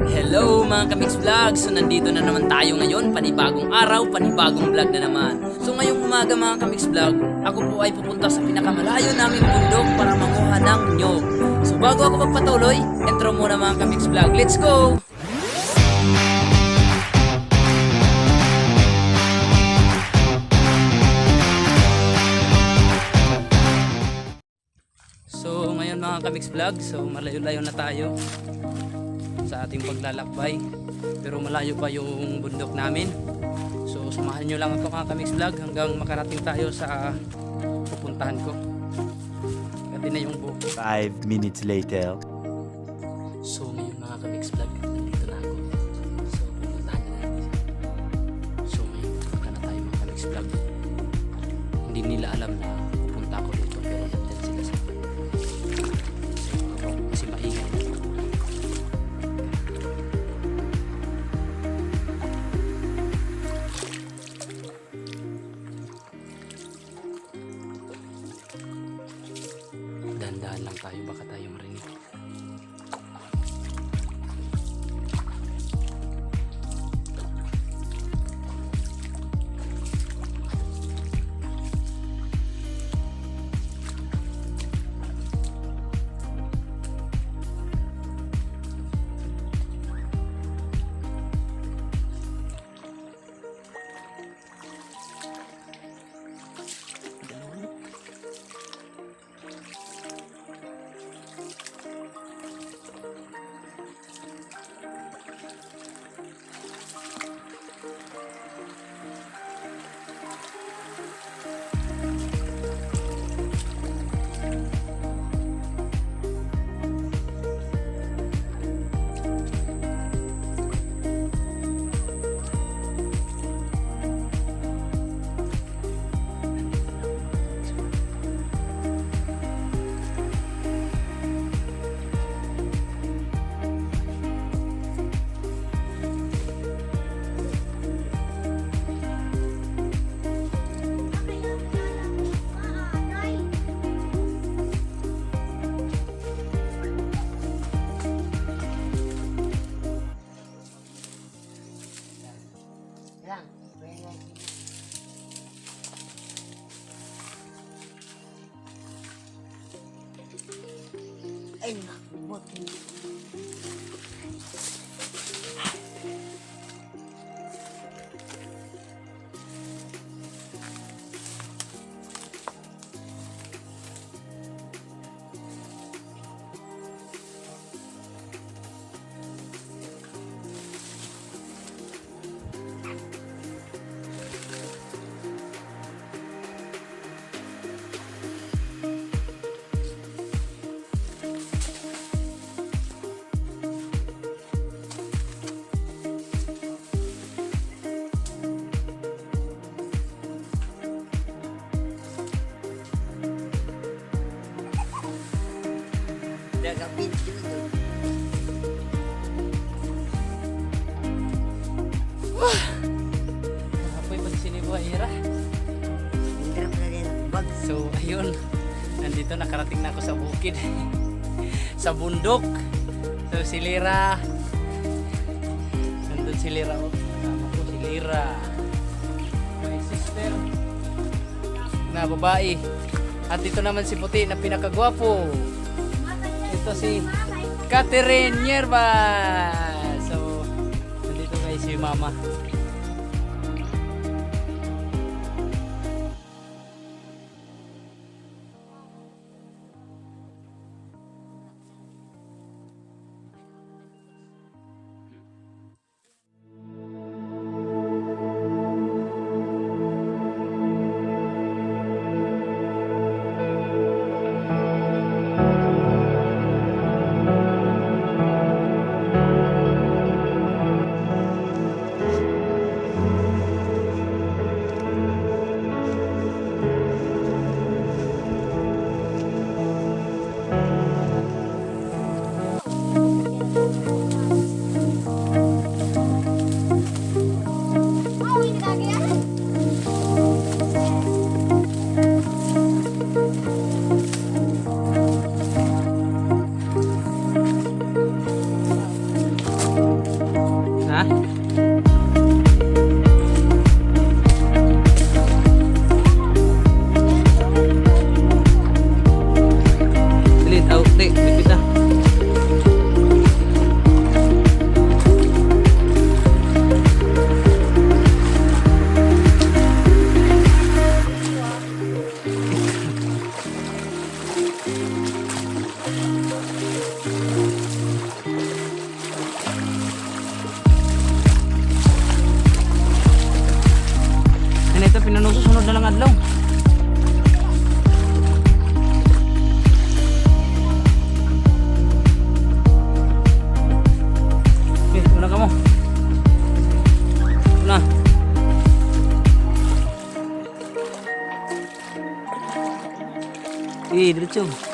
Hello mga Kamix Vlog! So nandito na naman tayo ngayon, panibagong araw, panibagong vlog na naman. So ngayong umaga mga Kamix Vlog, ako po ay pupunta sa pinakamalayo naming bundok para manguha ng nyog. So bago ako magpatuloy, intro muna mga Kamix Vlog. Let's go! So ngayon mga Kamix Vlog, so malayo-layo na tayo sa ating paglalakbay, pero malayo pa yung bundok namin. So samahan nyo lang ako mga Kamix Vlog hanggang makarating tayo sa pupuntahan ko. Pwede na yung buko. 5 minutes later. So ngayon mga Kamix Vlog, nandito na ako. So pupuntahan na natin. So ngayon pupunta na tayo mga Kamix Vlog. Hindi nila alam na pupunta ako dito, pero nandyan sila sa kasi maingay. Dahan-dahan lang tayo, baka tayo marinig. Ay, nakubot. Nagapit yun. Apoy pag sinibuhira. Hindi na rin ang bag. So ayun, nandito nakarating na ako sa bukid. Sa bundok. So si Lira, nandun si Lira, oh. Kasama ko si Lira, my sister na babae, at dito naman si puti na pinakagwapo. Ito si Catherine Nierva. So nandito guys si mama. Ha? Dili, tao, di, dipit na. Ano ito, pinanususunod na lang adlaw. Okay, una ka mo. Una. Diretso.